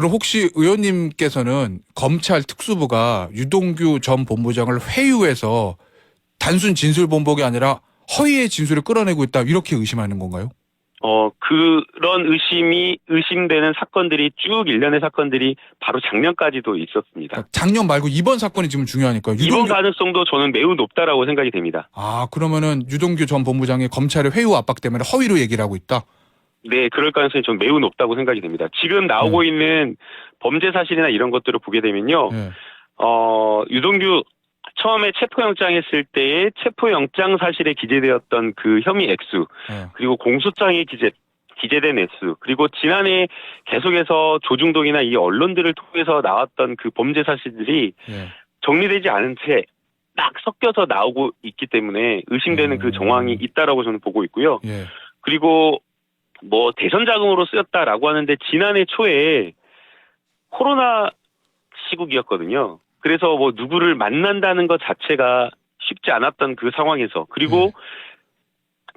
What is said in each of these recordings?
그럼 혹시 의원님께서는 검찰 특수부가 유동규 전 본부장을 회유해서 단순 진술 번복이 아니라 허위의 진술을 끌어내고 있다 이렇게 의심하는 건가요? 그런 의심되는 사건들이 쭉 일련의 사건들이 바로 작년까지도 있었습니다. 그러니까 작년 말고 이번 사건이 지금 중요하니까요. 이번 가능성도 저는 매우 높다라고 생각이 됩니다. 아, 그러면은 유동규 전 본부장이 검찰의 회유 압박 때문에 허위로 얘기를 하고 있다? 네, 그럴 가능성이 전 매우 높다고 생각이 됩니다. 지금 나오고 있는 범죄 사실이나 이런 것들을 보게 되면요. 네. 유동규 처음에 체포영장 했을 때의 체포영장 사실에 기재되었던 그 혐의 액수, 네. 그리고 공소장에 기재된 액수, 그리고 지난해 계속해서 조중동이나 이 언론들을 통해서 나왔던 그 범죄 사실들이 네. 정리되지 않은 채 딱 섞여서 나오고 있기 때문에 의심되는 그 정황이 있다라고 저는 보고 있고요. 예. 그리고 뭐 대선 자금으로 쓰였다라고 하는데 지난해 초에 코로나 시국이었거든요. 그래서 뭐 누구를 만난다는 것 자체가 쉽지 않았던 그 상황에서, 그리고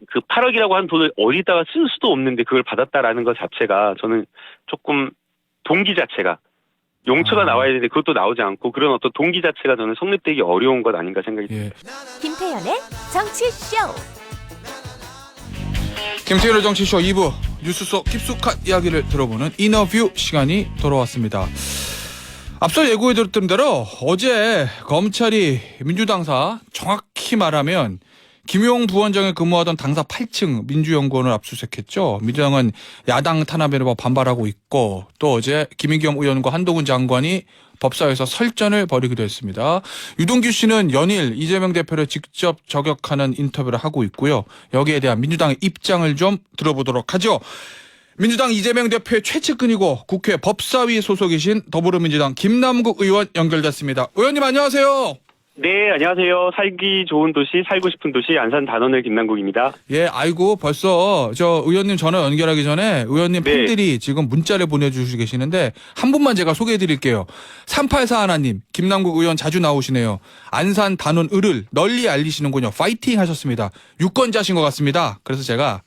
그 8억이라고 한 돈을 어디다가 쓸 수도 없는데 그걸 받았다라는 것 자체가 저는 조금 동기 자체가 용처가 나와야 되는데 그것도 나오지 않고 그런 어떤 동기 자체가 저는 성립되기 어려운 것 아닌가 생각이 듭니다. 김태현의 정치쇼. 김태현의 정치쇼 2부 뉴스 속 깊숙한 이야기를 들어보는 인터뷰 시간이 돌아왔습니다. 앞서 예고해드렸던 대로 어제 검찰이 민주당사, 정확히 말하면 김용 부원장이 근무하던 당사 8층 민주연구원을 압수수색했죠. 민주당은 야당 탄압에 반발하고 있고, 또 어제 김의겸 의원과 한동훈 장관이 법사위에서 설전을 벌이기도 했습니다. 유동규 씨는 연일 이재명 대표를 직접 저격하는 인터뷰를 하고 있고요. 여기에 대한 민주당의 입장을 좀 들어보도록 하죠. 민주당 이재명 대표의 최측근이고 국회 법사위 소속이신 더불어민주당 김남국 의원 연결됐습니다. 의원님 안녕하세요. 네, 안녕하세요. 살기 좋은 도시, 살고 싶은 도시, 안산 단원을 김남국입니다. 예, 아이고 벌써 저 의원님 전화 연결하기 전에 의원님 네. 팬들이 지금 문자를 보내주시고 계시는데 한 분만 제가 소개해드릴게요. 3841님, 김남국 의원 자주 나오시네요. 안산 단원 을을 널리 알리시는군요. 파이팅 하셨습니다. 유권자신 것 같습니다. 그래서 제가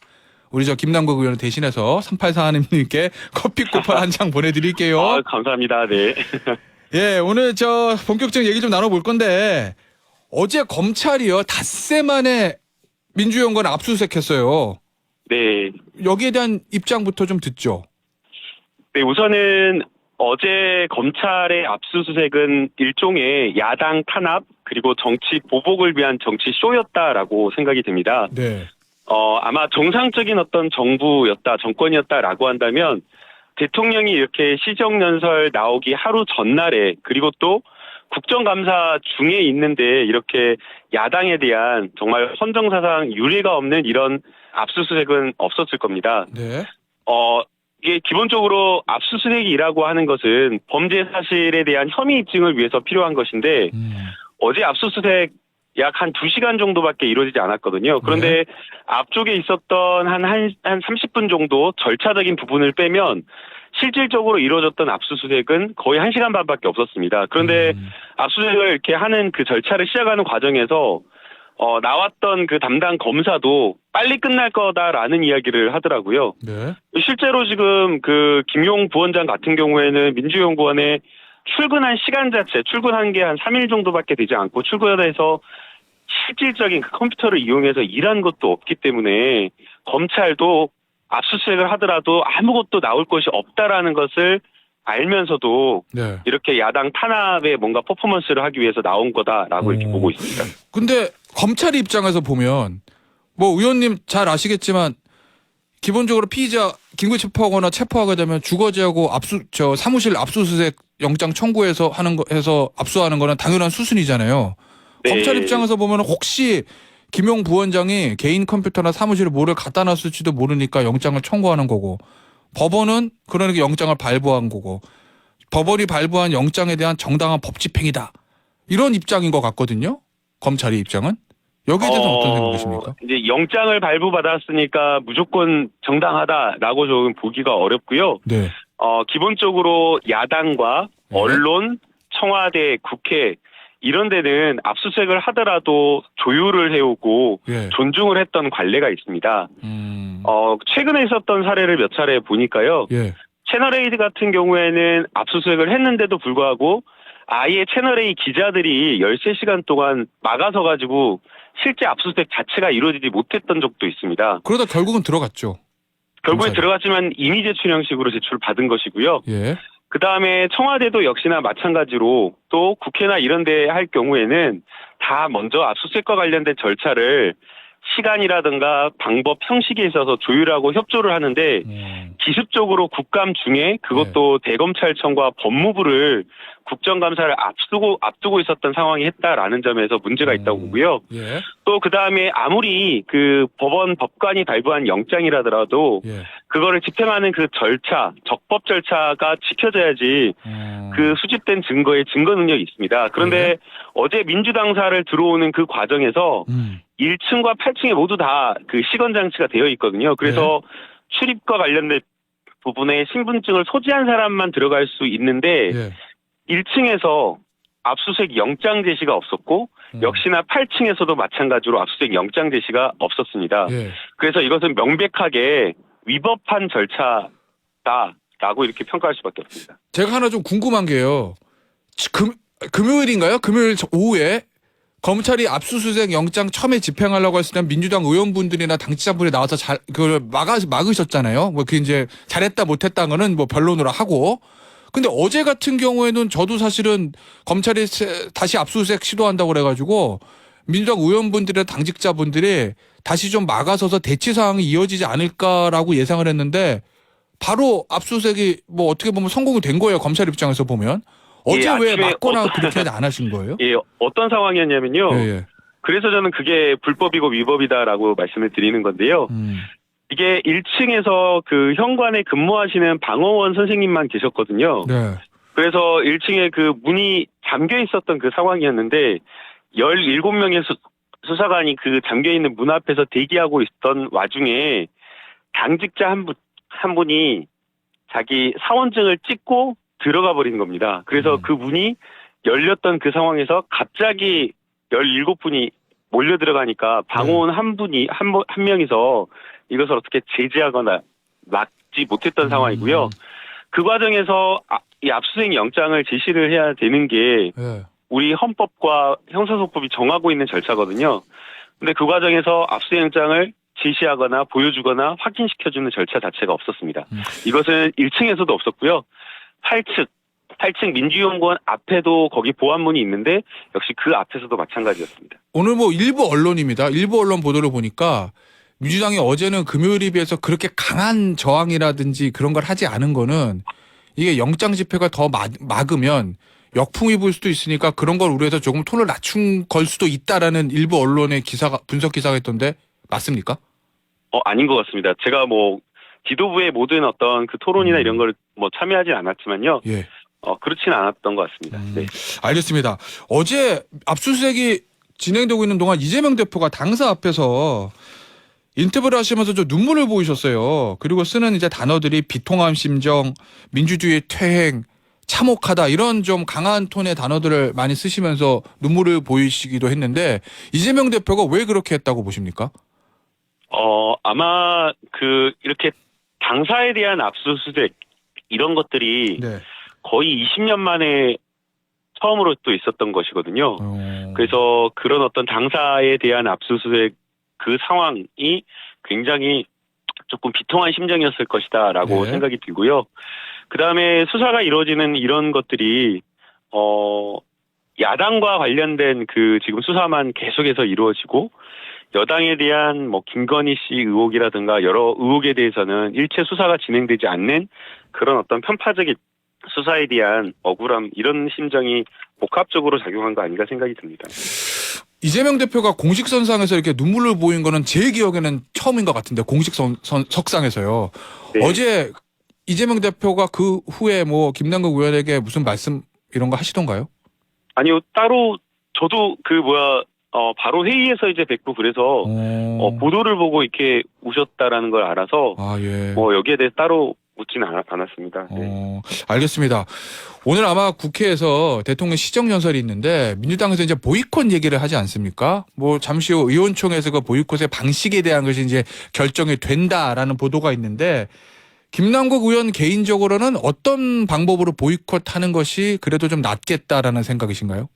우리 저 김남국 의원 대신해서 3841님께 커피 쿠폰 한 장 보내드릴게요. 아, 감사합니다. 네. 예, 오늘 저 본격적인 얘기 좀 나눠볼 건데 어제 검찰이요 닷새 만에 민주연구원 압수수색했어요. 네. 여기에 대한 입장부터 좀 듣죠. 네, 우선은 어제 검찰의 압수수색은 일종의 야당 탄압 그리고 정치 보복을 위한 정치 쇼였다라고 생각이 됩니다. 네. 아마 정상적인 어떤 정부였다, 정권이었다라고 한다면 대통령이 이렇게 시정연설 나오기 하루 전날에, 그리고 또 국정감사 중에 있는데 이렇게 야당에 대한 정말 헌정사상 유례가 없는 이런 압수수색은 없었을 겁니다. 네. 이게 기본적으로 압수수색이라고 하는 것은 범죄 사실에 대한 혐의 입증을 위해서 필요한 것인데 어제 압수수색 약 한 2시간 정도밖에 이루어지지 않았거든요. 그런데 앞쪽에 있었던 한 30분 정도 절차적인 부분을 빼면 실질적으로 이루어졌던 압수수색은 거의 1시간 반밖에 없었습니다. 그런데 압수수색을 이렇게 하는 그 절차를 시작하는 과정에서 나왔던 그 담당 검사도 빨리 끝날 거다라는 이야기를 하더라고요. 네. 실제로 지금 그 김용 부원장 같은 경우에는 민주연구원에 출근한 시간 자체, 출근한 게 한 3일 정도밖에 되지 않고 출근해서 실질적인 그 컴퓨터를 이용해서 일한 것도 없기 때문에 검찰도 압수수색을 하더라도 아무것도 나올 것이 없다라는 것을 알면서도 네. 이렇게 야당 탄압에 뭔가 퍼포먼스를 하기 위해서 나온 거다라고 이렇게 보고 있습니다. 근데 검찰 입장에서 보면 뭐 의원님 잘 아시겠지만 기본적으로 피의자 긴급 체포하거나 체포하게 되면 주거지하고 사무실 압수수색 영장 청구해서 해서 압수하는 거는 당연한 수순이잖아요. 네. 검찰 입장에서 보면 혹시 김용 부원장이 개인 컴퓨터나 사무실에 뭐를 갖다 놨을지도 모르니까 영장을 청구하는 거고, 법원은 그러니까 영장을 발부한 거고, 법원이 발부한 영장에 대한 정당한 법 집행이다. 이런 입장인 것 같거든요. 검찰의 입장은. 여기에 대해서 어떤 생각이십니까? 이제 영장을 발부받았으니까 무조건 정당하다라고 좀 보기가 어렵고요. 네. 기본적으로 야당과 네. 언론, 청와대, 국회 이런 데는 압수수색을 하더라도 조율을 해오고 예. 존중을 했던 관례가 있습니다. 최근에 있었던 사례를 몇 차례 보니까요. 예. 채널A 같은 경우에는 압수수색을 했는데도 불구하고 아예 채널A 기자들이 13시간 동안 막아서 가지고 실제 압수수색 자체가 이루어지지 못했던 적도 있습니다. 그러다 결국은 들어갔죠. 결국에 검찰이. 들어갔지만 임의 제출 형식으로 제출받은 것이고요. 예. 그 다음에 청와대도 역시나 마찬가지로 또 국회나 이런 데 할 경우에는 다 먼저 압수수색과 관련된 절차를 시간이라든가 방법, 형식에 있어서 조율하고 협조를 하는데 기습적으로 국감 중에 그것도 대검찰청과 법무부를 국정감사를 앞두고 있었던 상황이 했다라는 점에서 문제가 있다고 보고요. 예. 또 그 다음에 아무리 그 법관이 발부한 영장이라더라도 그거를 집행하는 그 절차, 적법 절차가 지켜져야지 그 수집된 증거에 증거 능력이 있습니다. 그런데 어제 민주당사를 들어오는 그 과정에서 1층과 8층에 모두 다 그 시건 장치가 되어 있거든요. 그래서 출입과 관련된 부분에 신분증을 소지한 사람만 들어갈 수 있는데 1층에서 압수수색 영장 제시가 없었고 역시나 8층에서도 마찬가지로 압수수색 영장 제시가 없었습니다. 그래서 이것은 명백하게 위법한 절차다라고 이렇게 평가할 수밖에 없습니다. 제가 하나 좀 궁금한 게요. 금요일인가요? 금요일 오후에 검찰이 압수수색 영장 처음에 집행하려고 했을 때 민주당 의원분들이나 당직자분이 나와서 그걸 막으셨잖아요. 뭐 그 이제 잘했다 못했다는 거는 뭐 변론으로 하고. 근데 어제 같은 경우에는 저도 사실은 검찰이 다시 압수수색 시도한다고 그래가지고 민주당 의원분들이나 당직자분들이 다시 좀 막아서서 대치 상황이 이어지지 않을까라고 예상을 했는데 바로 압수수색이 뭐 어떻게 보면 성공이 된 거예요. 검찰 입장에서 보면. 어제 왜 막거나 그렇게 안 하신 거예요? 예, 어떤 상황이었냐면요. 그래서 저는 그게 불법이고 위법이다라고 말씀을 드리는 건데요. 이게 1층에서 그 현관에 근무하시는 방어원 선생님만 계셨거든요. 그래서 1층에 그 문이 잠겨 있었던 그 상황이었는데 17명의 수사관이 그 잠겨 있는 문 앞에서 대기하고 있던 와중에 당직자 한 분이 자기 사원증을 찍고 들어가 버린 겁니다. 그래서 그 문이 열렸던 그 상황에서 갑자기 17분이 몰려 들어가니까 방어원 한 명이서 이것을 어떻게 제지하거나 막지 못했던 상황이고요. 그 과정에서 이 압수수색 영장을 제시를 해야 되는 게 우리 헌법과 형사소법이 정하고 있는 절차거든요. 근데 그 과정에서 압수수색 영장을 제시하거나 보여주거나 확인시켜주는 절차 자체가 없었습니다. 이것은 1층에서도 없었고요. 8층 민주연구원 앞에도 거기 보안문이 있는데 역시 그 앞에서도 마찬가지였습니다. 오늘 뭐 일부 언론입니다. 일부 언론 보도를 보니까 민주당이 어제는 금요일에 비해서 그렇게 강한 저항이라든지 그런 걸 하지 않은 거는 이게 영장 집회가 더 막으면 역풍이 불 수도 있으니까 그런 걸 우려해서 조금 톤을 낮춘 걸 수도 있다라는 일부 언론의 분석 기사가 있던데 맞습니까? 아닌 것 같습니다. 제가 뭐 지도부의 모든 어떤 그 토론이나 이런 걸 뭐 참여하진 않았지만요. 그렇지는 않았던 것 같습니다. 네. 알겠습니다. 어제 압수수색이 진행되고 있는 동안 이재명 대표가 당사 앞에서 인터뷰를 하시면서 좀 눈물을 보이셨어요. 그리고 쓰는 이제 단어들이 비통함 심정, 민주주의 퇴행, 참혹하다 이런 좀 강한 톤의 단어들을 많이 쓰시면서 눈물을 보이시기도 했는데 이재명 대표가 왜 그렇게 했다고 보십니까? 아마 이렇게 당사에 대한 압수수색 이런 것들이 거의 20년 만에 처음으로 또 있었던 것이거든요. 그래서 그런 어떤 당사에 대한 압수수색 그 상황이 굉장히 조금 비통한 심정이었을 것이다라고 생각이 들고요. 그 다음에 수사가 이루어지는 이런 것들이 야당과 관련된 그 지금 수사만 계속해서 이루어지고 여당에 대한 뭐 김건희 씨 의혹이라든가 여러 의혹에 대해서는 일체 수사가 진행되지 않는 그런 어떤 편파적인 수사에 대한 억울함 이런 심정이 복합적으로 작용한 거 아닌가 생각이 듭니다. 이재명 대표가 공식선상에서 이렇게 눈물을 보인 거는 제 기억에는 처음인 것 같은데 공식석상에서요. 어제 이재명 대표가 그 후에 뭐 김남국 의원에게 무슨 말씀 이런 거 하시던가요? 아니요, 따로 저도 바로 회의에서 이제 뵙고 그래서 보도를 보고 이렇게 우셨다라는 걸 알아서 여기에 대해 따로 묻지는 않았습니다. 알겠습니다. 오늘 아마 국회에서 대통령 시정연설이 있는데 민주당에서 이제 보이콧 얘기를 하지 않습니까? 뭐 잠시 후 의원총회에서 그 보이콧의 방식에 대한 것이 이제 결정이 된다라는 보도가 있는데 김남국 의원 개인적으로는 어떤 방법으로 보이콧하는 것이 그래도 좀 낫겠다라는 생각이신가요?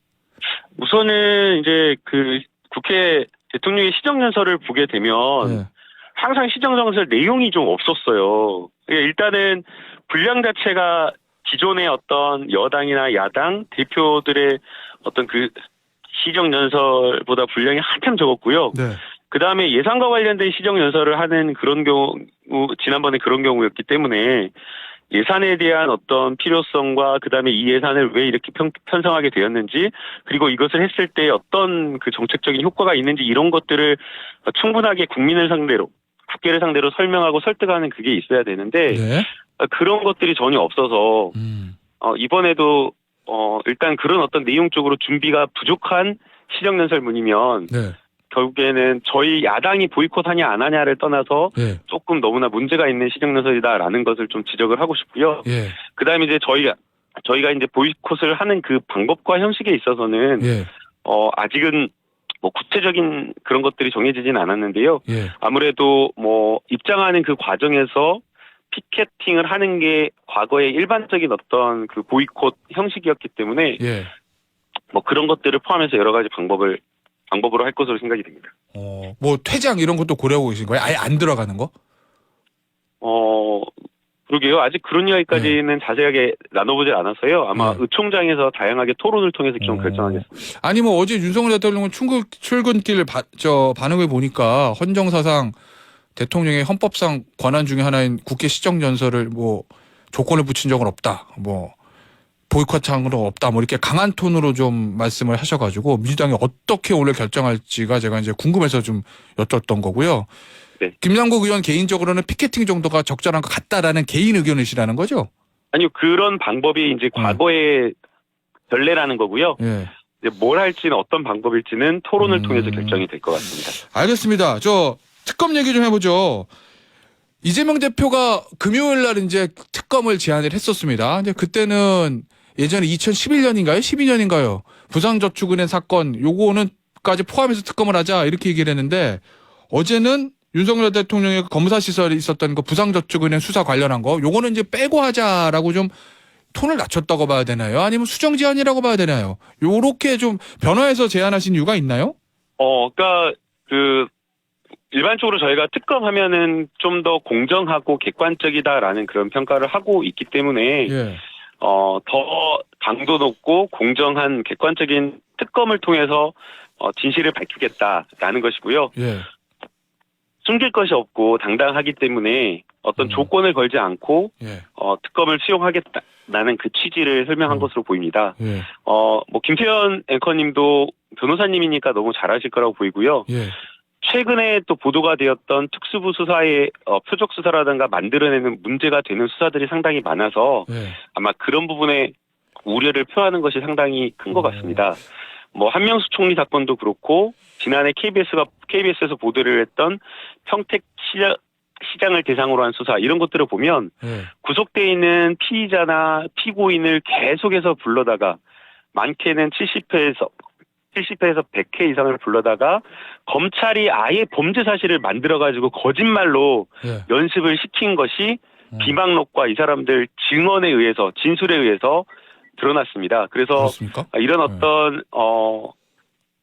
우선은 이제 그 국회 대통령의 시정연설을 보게 되면 네. 항상 시정연설 내용이 좀 없었어요. 일단은 분량 자체가 기존의 어떤 여당이나 야당 대표들의 어떤 그 시정연설보다 분량이 한참 적었고요. 네. 그 다음에 예산과 관련된 시정연설을 하는 그런 경우, 지난번에 그런 경우였기 때문에 예산에 대한 어떤 필요성과 그 다음에 이 예산을 왜 이렇게 편성하게 되었는지, 그리고 이것을 했을 때 어떤 그 정책적인 효과가 있는지 이런 것들을 충분하게 국민을 상대로, 국회를 상대로 설명하고 설득하는 그게 있어야 되는데 네. 그런 것들이 전혀 없어서 이번에도 일단 그런 어떤 내용 쪽으로 준비가 부족한 시정연설문이면 네. 결국에는 저희 야당이 보이콧하냐 안 하냐를 떠나서 네. 조금 너무나 문제가 있는 시정연설이다라는 것을 좀 지적을 하고 싶고요. 예. 그다음에 이제 저희가 이제 보이콧을 하는 그 방법과 형식에 있어서는 예. 아직은 뭐 구체적인 그런 것들이 정해지진 않았는데요. 예. 아무래도 뭐 입장하는 그 과정에서 피켓팅을 하는 게 과거의 일반적인 어떤 그 보이콧 형식이었기 때문에 예. 뭐 그런 것들을 포함해서 여러 가지 방법으로 할 것으로 생각이 됩니다. 뭐 퇴장 이런 것도 고려하고 계신 거예요? 아예 안 들어가는 거? 그러게요. 아직 그런 이야기까지는 자세하게 나눠보질 않았어요. 아마 의총장에서 다양하게 토론을 통해서 좀 결정하겠습니다. 아니 뭐 어제 윤석열 대통령은 출근길 반응을 보니까 헌정사상 대통령의 헌법상 권한 중에 하나인 국회 시정연설을 뭐 조건을 붙인 적은 없다. 뭐 보이콧한 건 없다. 뭐 이렇게 강한 톤으로 좀 말씀을 하셔가지고 민주당이 어떻게 오늘 결정할지가 제가 이제 궁금해서 좀 여쭸던 거고요. 네. 김남국 의원 개인적으로는 피켓팅 정도가 적절한 것 같다라는 개인 의견이시라는 거죠? 아니요, 그런 방법이 이제 과거의 전례라는 거고요. 예. 이제 뭘 할지는 어떤 방법일지는 토론을 통해서 결정이 될 것 같습니다. 알겠습니다. 저 특검 얘기 좀 해보죠. 이재명 대표가 금요일 날 이제 특검을 제안을 했었습니다. 근데 그때는 예전에 2011년인가요? 12년인가요? 부산저축은행 사건 요거는까지 포함해서 특검을 하자 이렇게 얘기를 했는데 어제는 윤석열 대통령의 검사 시설이 있었던 그 부산저축은행 수사 관련한 거 요거는 이제 빼고 하자라고 좀 톤을 낮췄다고 봐야 되나요? 아니면 수정 제안이라고 봐야 되나요? 요렇게 좀 변화해서 제안하신 이유가 있나요? 그러니까 일반적으로 저희가 특검하면은 좀 더 공정하고 객관적이다라는 그런 평가를 하고 있기 때문에 예. 더 강도 높고 공정한 객관적인 특검을 통해서 진실을 밝히겠다라는 것이고요. 예. 숨길 것이 없고 당당하기 때문에 어떤 조건을 걸지 않고 예. 특검을 수용하겠다라는 그 취지를 설명한 것으로 보입니다. 예. 뭐 김태현 앵커님도 변호사님이니까 너무 잘하실 거라고 보이고요. 예. 최근에 또 보도가 되었던 특수부 수사의 표적 수사라든가 만들어내는 문제가 되는 수사들이 상당히 많아서 예. 아마 그런 부분에 우려를 표하는 것이 상당히 큰 것 같습니다. 뭐 한명수 총리 사건도 그렇고 지난해 KBS에서 보도를 했던 평택 시장을 대상으로 한 수사 이런 것들을 보면 예. 구속돼 있는 피의자나 피고인을 계속해서 불러다가 많게는 70회에서 100회 이상을 불러다가 검찰이 아예 범죄 사실을 만들어가지고 거짓말로 예. 연습을 시킨 것이 비방록과 이 사람들 증언에 의해서 진술에 의해서 드러났습니다. 그래서 그렇습니까? 이런 어떤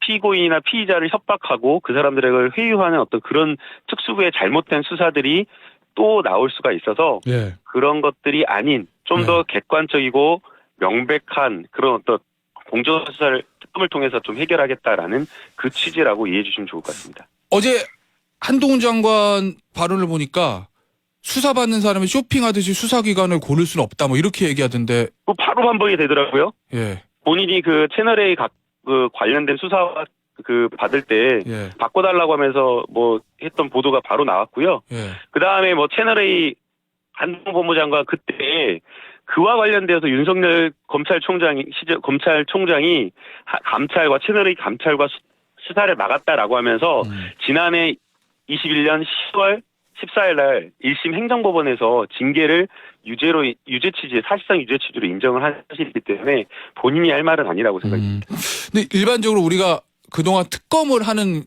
피고인이나 피의자를 협박하고 그 사람들을 회유하는 어떤 그런 특수부의 잘못된 수사들이 또 나올 수가 있어서 예. 그런 것들이 아닌 좀 더 객관적이고 명백한 그런 어떤 공정한 수사를 특검을 통해서 좀 해결하겠다라는 그 취지라고 이해해 주시면 좋을 것 같습니다. 어제 한동훈 장관 발언을 보니까 수사받는 사람이 쇼핑하듯이 수사기관을 고를 수는 없다 뭐 이렇게 얘기하던데. 바로 반복이 되더라고요. 예. 본인이 그 채널A 그 관련된 수사 그 받을 때 예. 바꿔달라고 하면서 뭐 했던 보도가 바로 나왔고요. 예. 그 다음에 뭐 채널A 한동훈 법무장관 그때 그와 관련되어서 윤석열 검찰총장이 감찰과 채널A 감찰과 수사를 막았다라고 하면서 지난해 21년 10월 14일 날 1심 행정법원에서 징계를 유죄 취지, 사실상 유죄 취지로 인정을 하시기 때문에 본인이 할 말은 아니라고 생각합니다. 근데 일반적으로 우리가 그동안 특검을 하는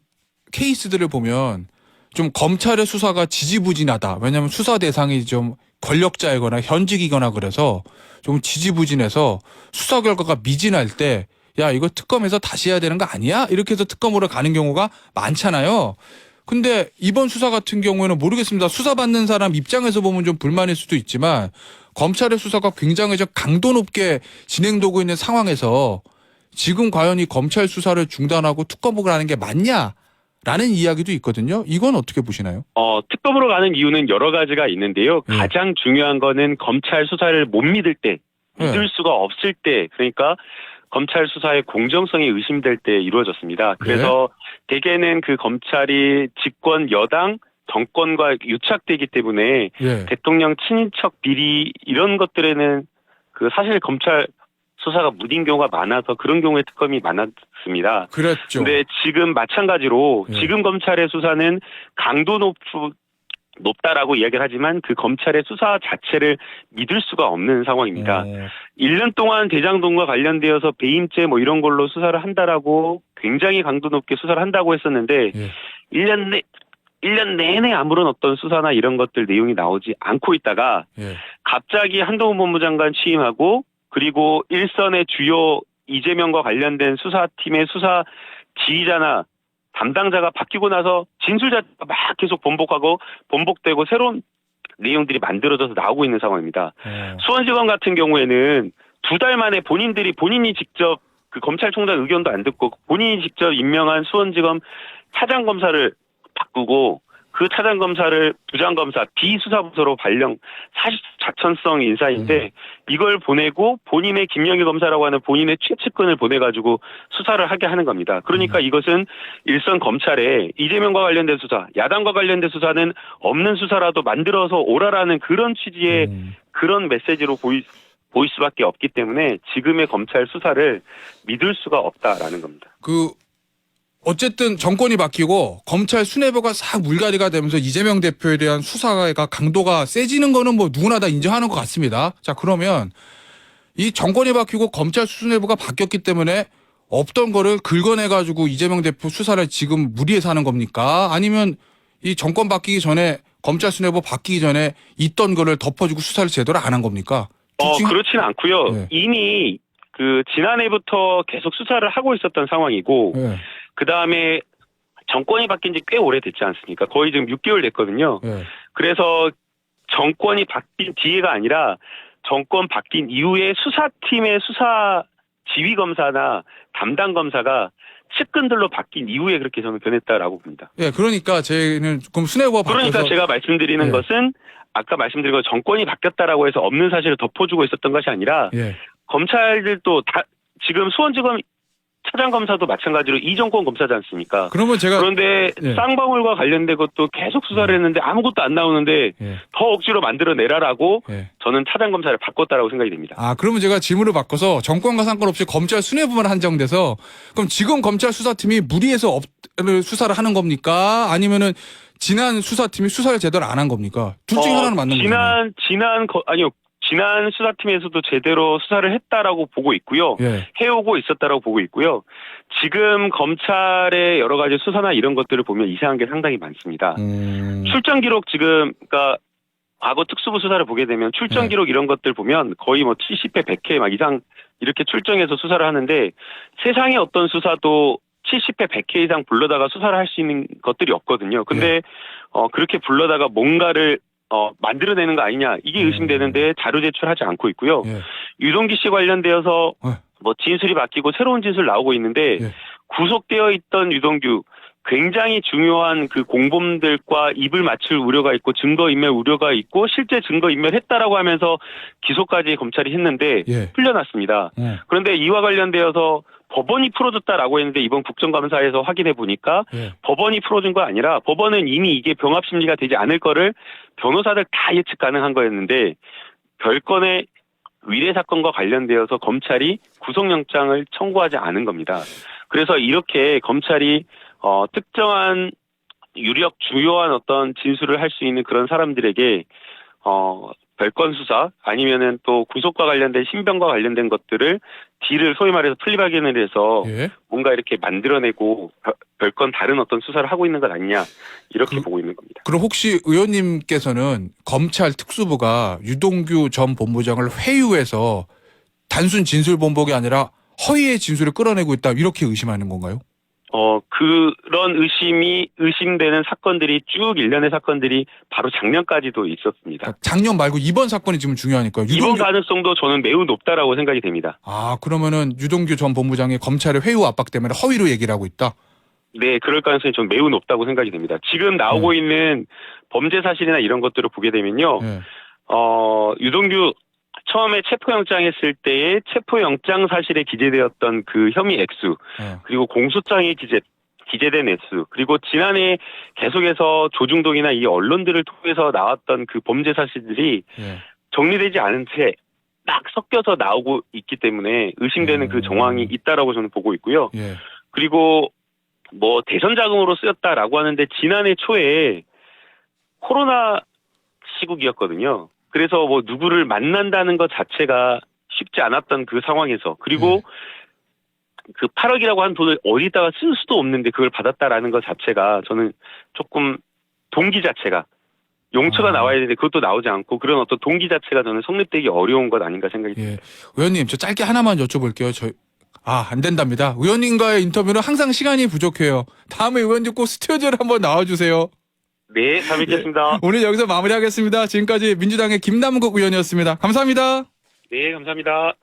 케이스들을 보면 좀 검찰의 수사가 지지부진하다. 왜냐하면 수사 대상이 좀 권력자이거나 현직이거나 그래서 좀 지지부진해서 수사 결과가 미진할 때 야, 이거 특검에서 다시 해야 되는 거 아니야? 이렇게 해서 특검으로 가는 경우가 많잖아요. 근데 이번 수사 같은 경우에는 모르겠습니다. 수사받는 사람 입장에서 보면 좀 불만일 수도 있지만 검찰의 수사가 굉장히 좀 강도 높게 진행되고 있는 상황에서 지금 과연 이 검찰 수사를 중단하고 특검으로 가는 게 맞냐라는 이야기도 있거든요. 이건 어떻게 보시나요? 특검으로 가는 이유는 여러 가지가 있는데요. 네. 가장 중요한 거는 검찰 수사를 못 믿을 때, 믿을 네. 수가 없을 때, 그러니까 검찰 수사의 공정성이 의심될 때 이루어졌습니다. 그래서 대개는 그 검찰이 집권 여당 정권과 유착되기 때문에 예. 대통령 친인척 비리 이런 것들에는 그 사실 검찰 수사가 무딘 경우가 많아서 그런 경우에 특검이 많았습니다. 그랬죠. 근데 지금 마찬가지로 예. 지금 검찰의 수사는 강도 높다라고 이야기를 하지만 그 검찰의 수사 자체를 믿을 수가 없는 상황입니다. 1년 동안 대장동과 관련되어서 배임죄 뭐 이런 걸로 수사를 한다라고 굉장히 강도 높게 수사를 한다고 했었는데 예. 1년 내내 아무런 어떤 수사나 이런 것들 내용이 나오지 않고 있다가 예. 갑자기 한동훈 법무장관 취임하고 그리고 일선의 주요 이재명과 관련된 수사팀의 수사 지휘자나 담당자가 바뀌고 나서 진술 자체가 막 계속 번복되고 새로운 내용들이 만들어져서 나오고 있는 상황입니다. 수원지검 같은 경우에는 2달 만에 본인이 직접 그 검찰총장 의견도 안 듣고 본인이 직접 임명한 수원지검 차장검사를 바꾸고 그 차장검사를 부장검사 비수사부서로 발령 사실 자천성 인사인데 이걸 보내고 본인의 김영희 검사라고 하는 본인의 최측근을 보내가지고 수사를 하게 하는 겁니다. 그러니까 이것은 일선 검찰에 이재명과 관련된 수사, 야당과 관련된 수사는 없는 수사라도 만들어서 오라라는 그런 취지의 그런 메시지로 보일 수밖에 없기 때문에 지금의 검찰 수사를 믿을 수가 없다라는 겁니다. 어쨌든 정권이 바뀌고 검찰 수뇌부가 싹 물갈이가 되면서 이재명 대표에 대한 수사가 강도가 세지는 거는 뭐 누구나 다 인정하는 것 같습니다. 자, 그러면 이 정권이 바뀌고 검찰 수뇌부가 바뀌었기 때문에 없던 거를 긁어내가지고 이재명 대표 수사를 지금 무리해서 하는 겁니까? 아니면 이 정권 바뀌기 전에 검찰 수뇌부 바뀌기 전에 있던 거를 덮어주고 수사를 제대로 안 한 겁니까? 그렇지는 않고요. 네. 이미 그 지난해부터 계속 수사를 하고 있었던 상황이고 예. 그 다음에 정권이 바뀐 지 꽤 오래됐지 않습니까? 거의 지금 6개월 됐거든요. 예. 그래서 정권이 바뀐 뒤에가 아니라 정권 바뀐 이후에 수사팀의 수사 지휘검사나 담당검사가 측근들로 바뀐 이후에 그렇게 저는 변했다라고 봅니다. 예, 그러니까 저희는 그럼 수뇌부가 바뀌어서 그러니까 제가 말씀드리는 예. 것은 아까 말씀드린 것 정권이 바뀌었다라고 해서 없는 사실을 덮어주고 있었던 것이 아니라 예. 검찰들도 다 지금 수원지검 차장검사도 마찬가지로 이정권 검사지 않습니까? 그러면 제가 그런데 예. 쌍방울과 관련된 것도 계속 수사를 했는데 아무것도 안 나오는데 예. 더 억지로 만들어내라라고 예. 저는 차장검사를 바꿨다라고 생각이 됩니다. 아, 그러면 제가 질문을 바꿔서 정권과 상관없이 검찰 수뇌부만 한정돼서 그럼 지금 검찰 수사팀이 무리해서 수사를 하는 겁니까? 아니면은 지난 수사팀이 수사를 제대로 안 한 겁니까? 둘 중에 하나는 맞는 거죠. 지난 수사팀에서도 제대로 수사를 했다라고 보고 있고요. 예. 해오고 있었다라고 보고 있고요. 지금 검찰의 여러 가지 수사나 이런 것들을 보면 이상한 게 상당히 많습니다. 출정 기록 지금 그러니까 과거 특수부 수사를 보게 되면 출정 기록 이런 것들 보면 거의 뭐 70회, 100회 막 이상 이렇게 출정해서 수사를 하는데 세상에 어떤 수사도 70회, 100회 이상 불러다가 수사를 할 수 있는 것들이 없거든요. 근데 그렇게 불러다가 뭔가를 만들어내는 거 아니냐 이게 의심되는데 자료 제출하지 않고 있고요. 예. 유동기 씨 관련되어서 뭐 진술이 바뀌고 새로운 진술 나오고 있는데 예. 구속되어 있던 유동규 굉장히 중요한 그 공범들과 입을 맞출 우려가 있고 증거인멸 우려가 있고 실제 증거인멸했다라고 하면서 기소까지 검찰이 했는데 예. 풀려났습니다. 그런데 이와 관련되어서 법원이 풀어줬다라고 했는데 이번 국정감사에서 확인해 보니까 예. 법원이 풀어준 거 아니라 법원은 이미 이게 병합심리가 되지 않을 거를 변호사들 다 예측 가능한 거였는데 별건의 위례 사건과 관련되어서 검찰이 구속영장을 청구하지 않은 겁니다. 그래서 이렇게 검찰이 특정한 주요한 어떤 진술을 할 수 있는 그런 사람들에게 별건 수사 아니면은 또 구속과 관련된 신병과 관련된 것들을 딜을 소위 말해서 플리바겐을 해서 예. 뭔가 이렇게 만들어내고 별건 다른 어떤 수사를 하고 있는 것 아니냐 이렇게 보고 있는 겁니다. 그럼 혹시 의원님께서는 검찰 특수부가 유동규 전 본부장을 회유해서 단순 진술 번복이 아니라 허위의 진술을 끌어내고 있다 이렇게 의심하는 건가요? 그런 의심되는 사건들이 쭉 일련의 사건들이 바로 작년까지도 있었습니다. 그러니까 작년 말고 이번 사건이 지금 중요하니까요. 이번 가능성도 저는 매우 높다라고 생각이 됩니다. 아, 그러면은 유동규 전 본부장이 검찰의 회유 압박 때문에 허위로 얘기를 하고 있다? 네, 그럴 가능성이 전 매우 높다고 생각이 됩니다. 지금 나오고 있는 범죄 사실이나 이런 것들을 보게 되면요. 예. 유동규 처음에 체포영장 했을 때의 체포영장 사실에 기재되었던 그 혐의 액수, 예. 그리고 공소장에 기재된 액수, 그리고 지난해 계속해서 조중동이나 이 언론들을 통해서 나왔던 그 범죄 사실들이 예. 정리되지 않은 채 딱 섞여서 나오고 있기 때문에 의심되는 그 정황이 있다라고 저는 보고 있고요. 예. 그리고 뭐 대선 자금으로 쓰였다라고 하는데 지난해 초에 코로나 시국이었거든요. 그래서 뭐 누구를 만난다는 것 자체가 쉽지 않았던 그 상황에서 그리고 그 8억이라고 한 돈을 어디다가 쓸 수도 없는데 그걸 받았다라는 것 자체가 저는 조금 동기 자체가 용처가 나와야 되는데 그것도 나오지 않고 그런 어떤 동기 자체가 저는 성립되기 어려운 것 아닌가 생각이 듭니다. 예. 의원님, 저 짧게 하나만 여쭤볼게요. 안 된답니다. 의원님과의 인터뷰는 항상 시간이 부족해요. 다음에 의원님 꼭 스튜디오를 한번 나와주세요. 네, 잘 뵙겠습니다. 오늘 여기서 마무리하겠습니다. 지금까지 민주당의 김남국 의원이었습니다. 감사합니다. 네, 감사합니다.